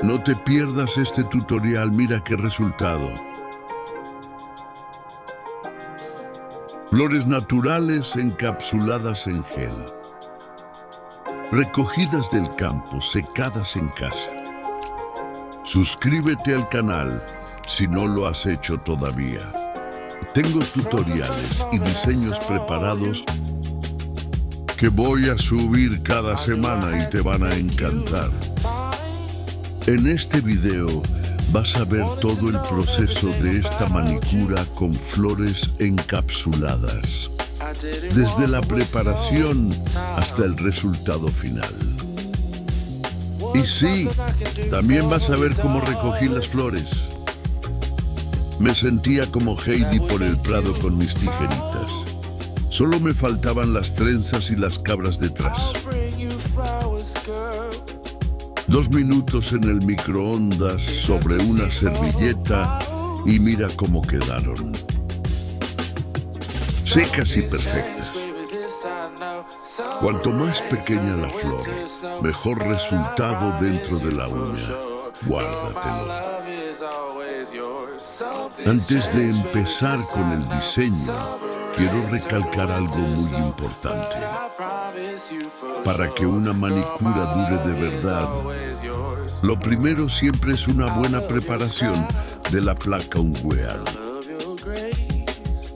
No te pierdas este tutorial, mira qué resultado. Flores naturales encapsuladas en gel. Recogidas del campo, secadas en casa. Suscríbete al canal si no lo has hecho todavía. Tengo tutoriales y diseños preparados que voy a subir cada semana y te van a encantar. En este video vas a ver todo el proceso de esta manicura con flores encapsuladas, desde la preparación hasta el resultado final. Y sí, también vas a ver cómo recogí las flores. Me sentía como Heidi por el prado con mis tijeritas. Solo me faltaban las trenzas y las cabras detrás. 2 minutos en el microondas sobre una servilleta y mira cómo quedaron. Secas y perfectas. Cuanto más pequeña la flor, mejor resultado dentro de la uña. Guárdatelo. Antes de empezar con el diseño, quiero recalcar algo muy importante. Para que una manicura dure de verdad, lo primero siempre es una buena preparación de la placa ungueal.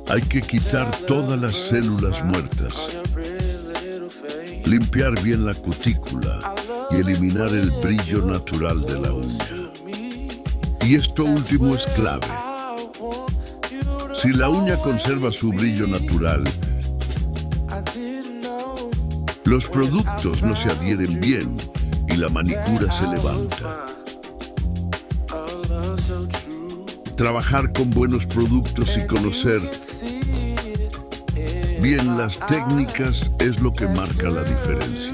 Hay que quitar todas las células muertas, limpiar bien la cutícula y eliminar el brillo natural de la uña. Y esto último es clave. Si la uña conserva su brillo natural, los productos no se adhieren bien y la manicura se levanta. Trabajar con buenos productos y conocer bien las técnicas es lo que marca la diferencia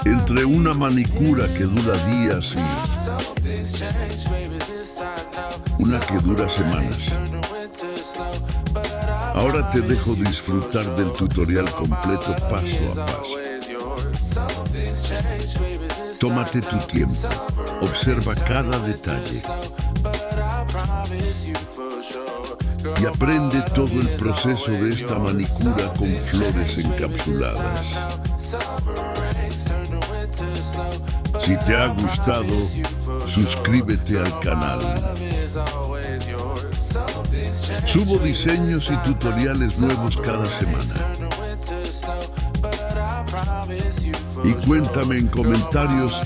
entre una manicura que dura días y una que dura semanas. Ahora te dejo disfrutar del tutorial completo paso a paso. Tómate tu tiempo, observa cada detalle y aprende todo el proceso de esta manicura con flores encapsuladas. Si te ha gustado, suscríbete al canal. Subo diseños y tutoriales nuevos cada semana. Y cuéntame en comentarios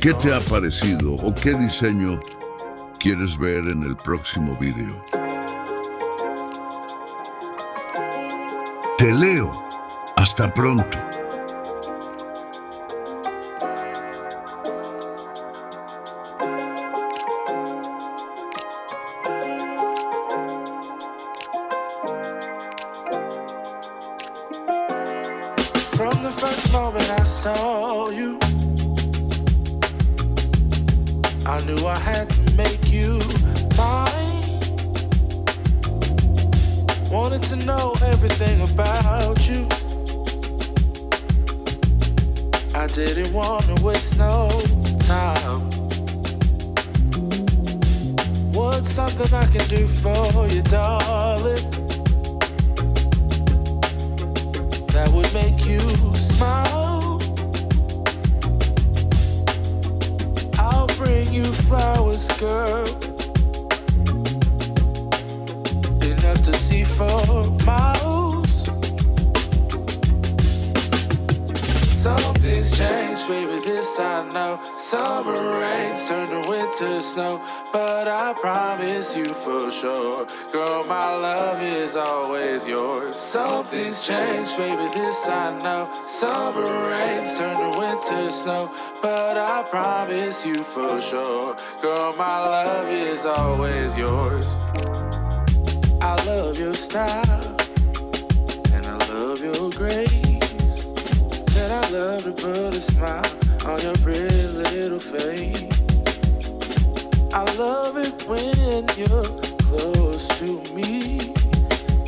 qué te ha parecido o qué diseño quieres ver en el próximo video. Te leo. Hasta pronto. From the first moment I saw you, I knew I had to make you mine. Wanted to know everything about you. I didn't want to waste no time. What's something I can do for you, darling, that would make you smile? I'll bring you flowers, girl, enough to see for miles. Something's changed, baby, this I know. Summer rains turn to winter snow, but I promise you for sure, girl, my love is always yours. Something's changed, baby, this I know. Summer rains turn to winter snow, but I promise you for sure, girl, my love is always yours. I love your style, and I love your grace. Said I love to put a smile on your pretty little face. I love it when you're close to me.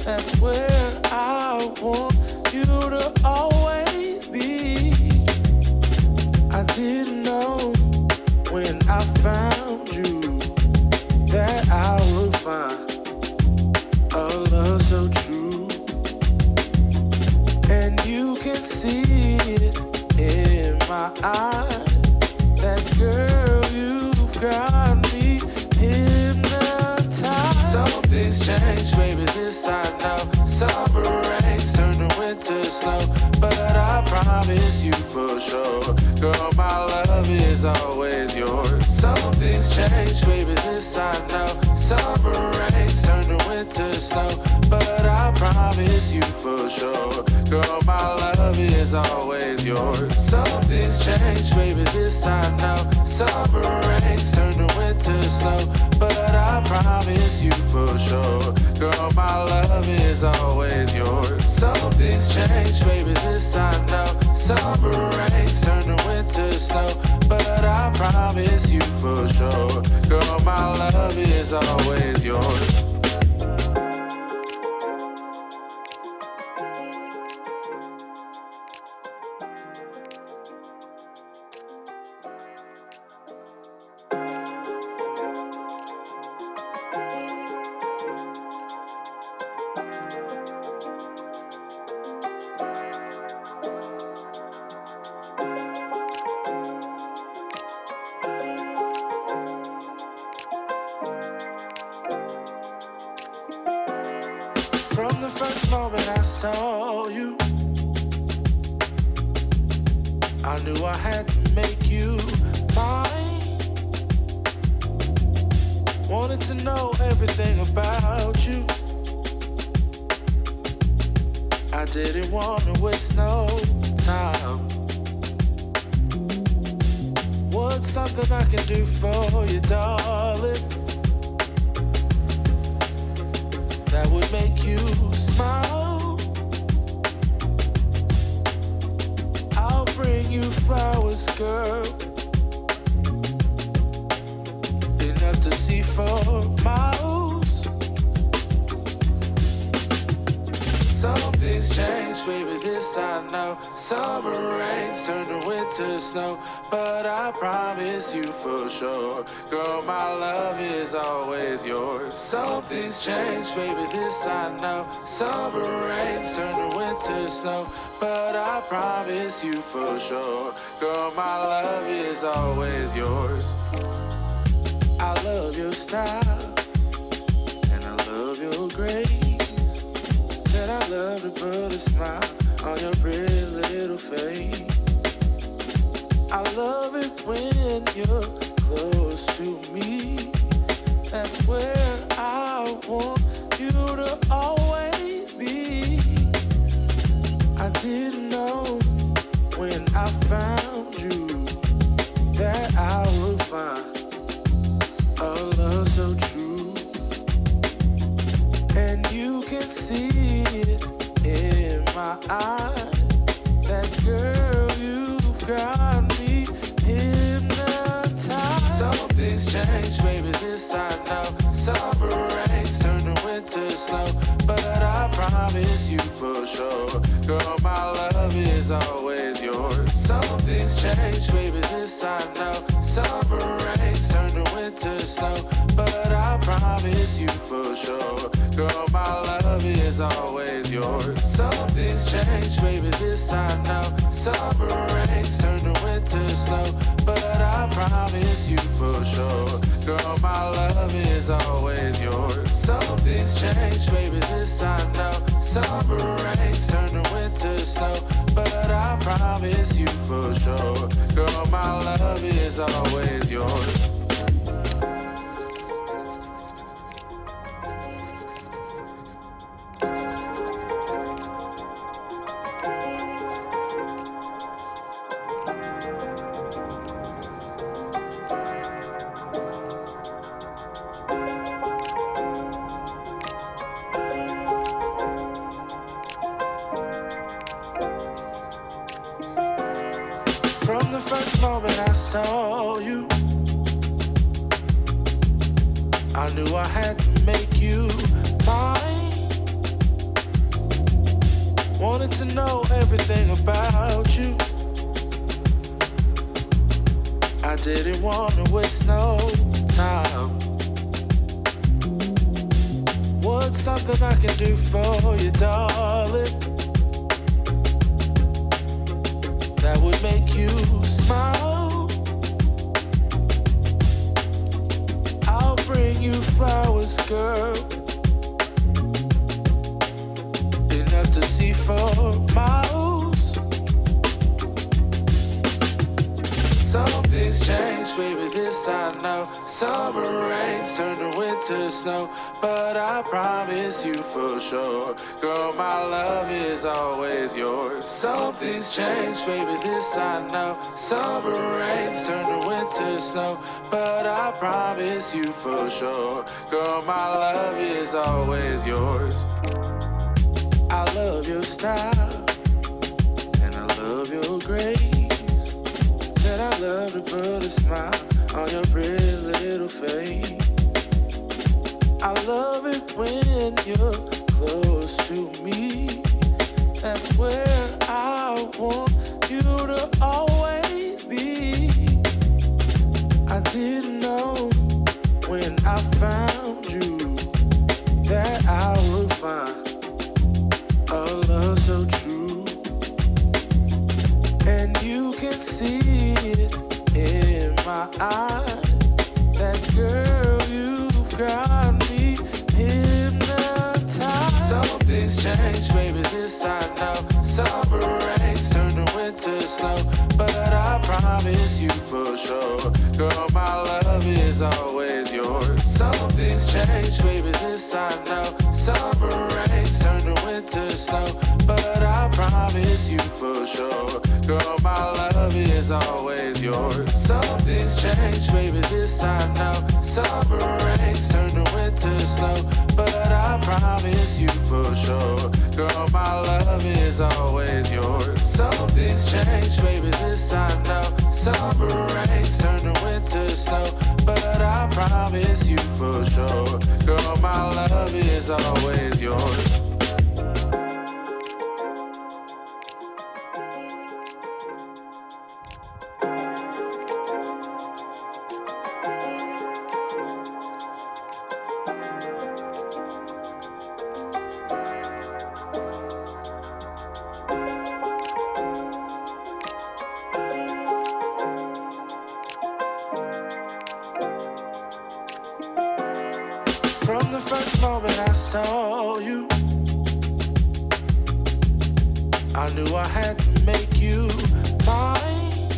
That's where I want you to always be. I didn't know when found you, that I would find a love so true. And you can see it in my eyes. That girl, you've got me hypnotized. Something's changed, baby, this I know. Summer rains turn to winter snow, but I promise you for sure, girl, my love is always yours. Something's changed, baby, this I know. Summer rains turn to winter snow, but I promise you for sure, girl, my love is always yours. Something's changed, baby, this I know. Summer rains turn to winter snow, but I promise you for sure, girl, my love is always yours. Something's changed, baby, this I know. Summer rains turn to winter snow, but I promise you for sure, girl, my love is always yours. From the first moment I saw you, I knew I had to make you mine. Wanted to know everything about you. I didn't want to waste no time. What's something I can do for you, darling, that would make you smile? I'll bring you flowers, girl, enough to see for miles. Something's changed, baby, this I know. Summer rains turn to winter snow, but I promise you for sure, girl, my love is always yours. Something's changed, baby, this I know. Summer rains turn to winter snow, but I promise you for sure, girl, my love is always yours. I love your style, and I love your grace. Said I love to put a smile on your pretty little face. I love it when you're close to me. That's where I want you to always be. I didn't know when I found you that I would find a love so true. And you can see it in my eyes. That girl, you've got me hypnotized. Something's changed, baby, this I know. Summer rains turn to winter snow, but I promise you for sure, girl, my love is always yours. Something's changed, baby, this I know. Summer rains turn to winter snow, but I promise you for sure, girl, my love is always yours. Something's changed, baby, this I know. Summer rains turn to winter snow, but I promise you for sure, girl, my love is always yours. Something's changed, baby, this I know. Summer rains turn to winter snow, but I promise you for sure, girl, my love is always yours. From the first moment I saw you, I knew I had to make you mine. Wanted to know everything about you. I didn't wanna waste no time. What's something I can do for you, darling, that would make you smile? I'll bring you flowers, girl, enough to see for miles. Something's changed, baby, this I know. Summer rains turn to winter snow, but I promise you for sure, girl, my love is always yours. Something's changed, baby, this I know. Summer rains turn to winter snow, but I promise you for sure, girl, my love is always yours. I love your style, and I love your grace. Said I love to put a smile on your pretty little face. I love it when you're close to me. That's where I want you to always be. I didn't know when I found you that I would find a love so true. And you can see it in my eyes, that girl, you've got me hypnotized. Something's changed, baby, this I know. Summer rains turn to winter snow, but I promise you for sure, girl, my love is always yours. Something's changed, baby, this I know. Summer rains turn to winter snow, but I promise you for sure, girl, my love is always yours. Something's changed, baby, this I know. Summer rains turn to winter snow, but I promise you for sure, girl, my love is always yours. Something's changed, baby, this I know. Summer rains turn to winter snow, but I promise you for sure, girl, my love is always yours. From the first moment I saw you, I knew I had to make you mine.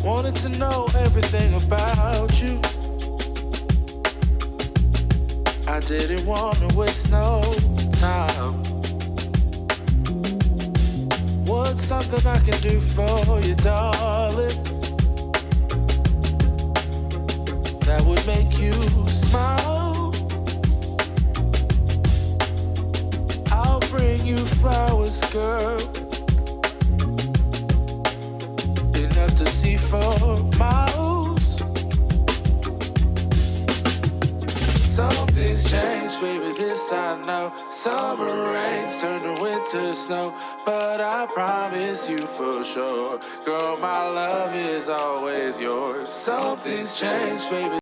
Wanted to know everything about you. I didn't want to waste no time. What's something I can do for you, darling, that would make you smile? I'll bring you flowers, girl, enough to see for miles. Something's changed, baby, this I know. Summer rains turn to winter snow, but I promise you for sure, girl, my love is always yours. Something's changed, baby.